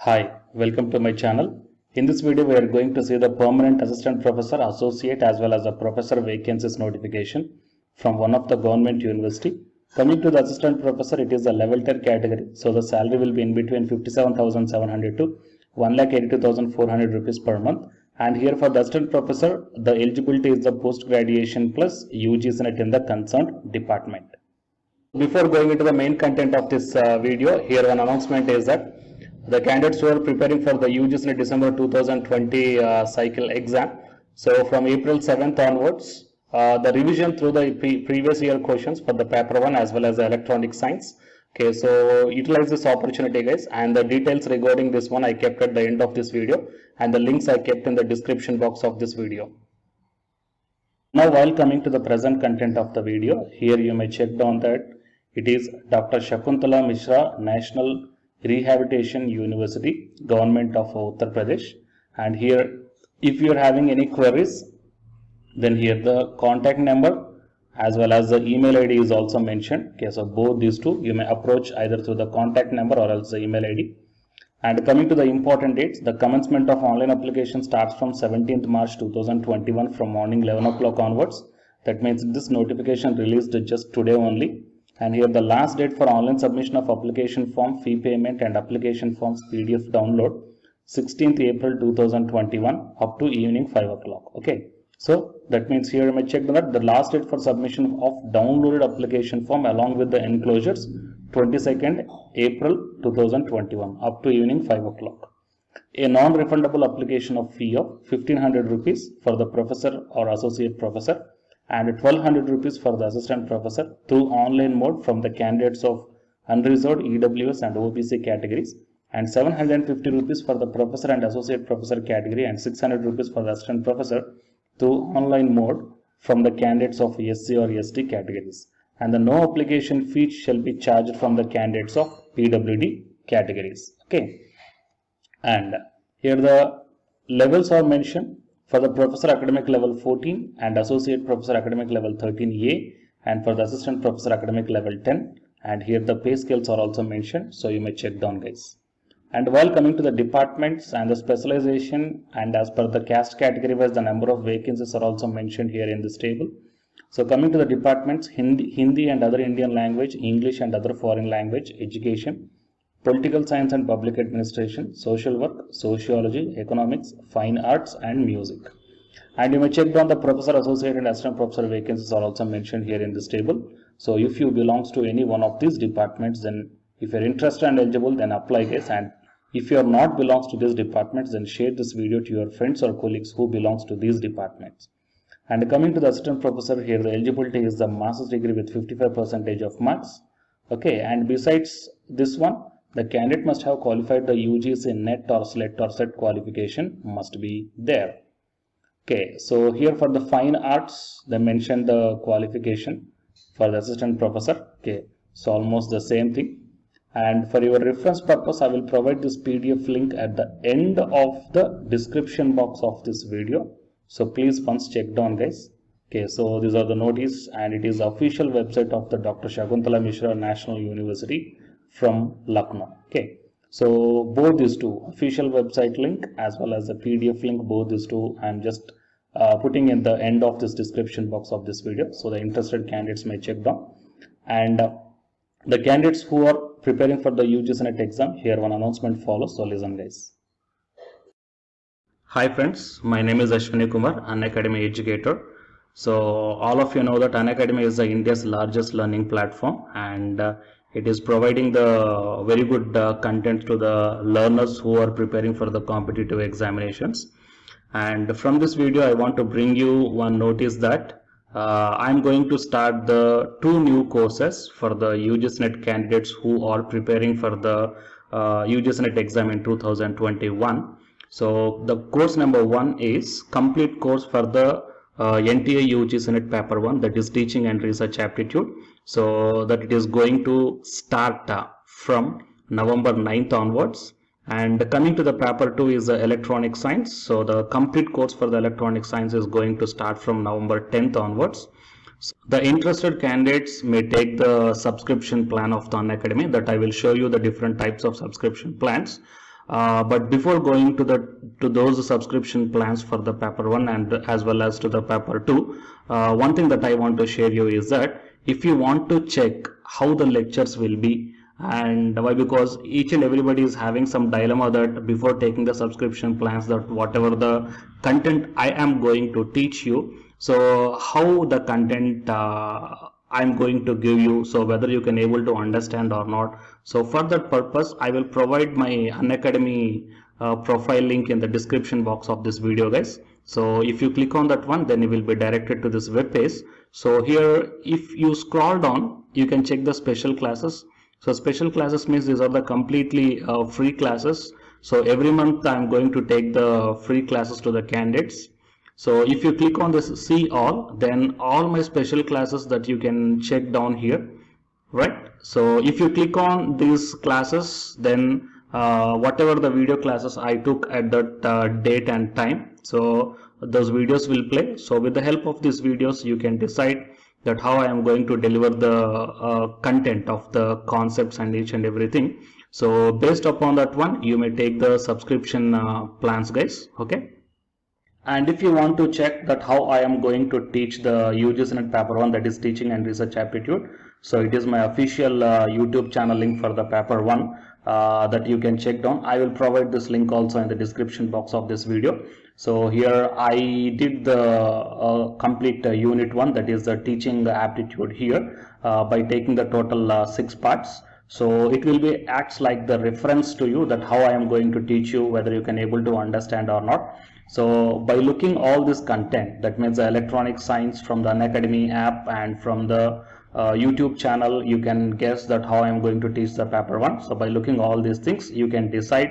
Hi, welcome to my channel. In this video, we are going to see the permanent assistant professor, associate as well as the professor vacancies notification from one of the government university. Coming to the assistant professor, it is a level 10 category. So the salary will be in between 57,700 to 1,82,400 rupees per month. And here for the assistant professor, the eligibility is the post graduation plus UG Senate in the concerned department. Before going into the main content of this video, here one announcement is that the candidates who are preparing for the UGC December 2020 cycle exam. So from April 7th onwards, the revision through the previous year questions for the paper 1 as well as the electronic science. Okay, so utilize this opportunity guys, and the details regarding this one I kept at the end of this video, and the links I kept in the description box of this video. Now while coming to the present content of the video, here you may check down that it is Dr. Shakuntala Mishra, National Rehabilitation University, Government of Uttar Pradesh. And here if you are having any queries, then here the contact number as well as the email ID is also mentioned. Okay, so both these two you may approach either through the contact number or else the email ID. And coming to the important dates, the commencement of online application starts from 17th March 2021 from morning 11 o'clock onwards. That means this notification released just today only. And here the last date for online submission of application form, fee payment and application forms PDF download 16th April 2021 up to evening 5 o'clock. Okay, so that means here you may check that the last date for submission of downloaded application form along with the enclosures 22nd April 2021 up to evening 5 o'clock. A non-refundable application of fee of 1500 rupees for the professor or associate professor and 1200 rupees for the assistant professor through online mode from the candidates of unreserved EWS and OBC categories, and 750 rupees for the professor and associate professor category, and 600 rupees for the assistant professor through online mode from the candidates of SC or ST categories. And the no application fee shall be charged from the candidates of PWD categories. Okay, and here the levels are mentioned. For the professor academic level 14 and associate professor academic level 13A, and for the assistant professor academic level 10, and here the pay scales are also mentioned, so you may check down guys. And while coming to the departments and the specialization, and as per the caste category wise, the number of vacancies are also mentioned here in this table. So coming to the departments, Hindi and other Indian language, English and other foreign language, education, political science and public administration, social work, sociology, economics, fine arts and music. And you may check down the professor, associate and assistant professor vacancies are also mentioned here in this table. So if you belongs to any one of these departments, then if you are interested and eligible, then apply guys. And if you are not belongs to these departments, then share this video to your friends or colleagues who belongs to these departments. And coming to the assistant professor, here the eligibility is the master's degree with 55% of marks. Okay, and besides this one, the candidate must have qualified the UGC NET or SLET or SET qualification must be there. Okay, so here for the fine arts, they mentioned the qualification for the assistant professor. Okay, so almost the same thing. And for your reference purpose, I will provide this PDF link at the end of the description box of this video. So please once check down guys. Okay, so these are the notice, and it is the official website of the Dr. Shakuntala Mishra National University from Lucknow. Okay, so both these two, official website link as well as the PDF link, both these two I'm just putting in the end of this description box of this video, so the interested candidates may check down. And the candidates who are preparing for the UGC NET exam, here one announcement follows, so listen guys. Hi friends, my name is Ashwini Kumar, Unacademy educator. So all of you know that Unacademy is India's largest learning platform, and it is providing the very good content to the learners who are preparing for the competitive examinations. And from this video, I want to bring you one notice that I'm going to start the 2 new courses for the UGC NET candidates who are preparing for the UGC NET exam in 2021. So the course number 1 is complete course for the NTA UGC NET paper 1, that is teaching and research aptitude. So that it is going to start from November 9th onwards. And coming to the paper 2 is the electronic science. So the complete course for the electronic science is going to start from November 10th onwards. So the interested candidates may take the subscription plan of the Unacademy, that I will show you the different types of subscription plans. But before going to those subscription plans for the paper 1 and as well as to the paper 2, one thing that I want to share you is that if you want to check how the lectures will be, and why, because each and everybody is having some dilemma that before taking the subscription plans, that whatever the content I am going to teach you, so how the content I'm going to give you, so whether you can able to understand or not. So for that purpose, I will provide my Unacademy profile link in the description box of this video, guys. So if you click on that one, then you will be directed to this web page. So here, if you scroll down, you can check the special classes. So special classes means these are the completely free classes. So every month I'm going to take the free classes to the candidates. So if you click on this see all, then all my special classes that you can check down here, right? So if you click on these classes, then whatever the video classes I took at that date and time, so those videos will play. So with the help of these videos, you can decide that how I am going to deliver the content of the concepts and each and everything. So based upon that one, you may take the subscription plans, guys. Okay. And if you want to check that how I am going to teach the UGC NET paper 1, that is teaching and research aptitude, so it is my official YouTube channel link for the paper 1 that you can check down. I will provide this link also in the description box of this video. So here I did the complete unit 1, that is the teaching aptitude here by taking the total 6 parts. So it will be acts like the reference to you that how I am going to teach you, whether you can able to understand or not. So by looking all this content, that means the electronic science from the Unacademy app and from the YouTube channel, you can guess that how I am going to teach the paper 1. So by looking all these things, you can decide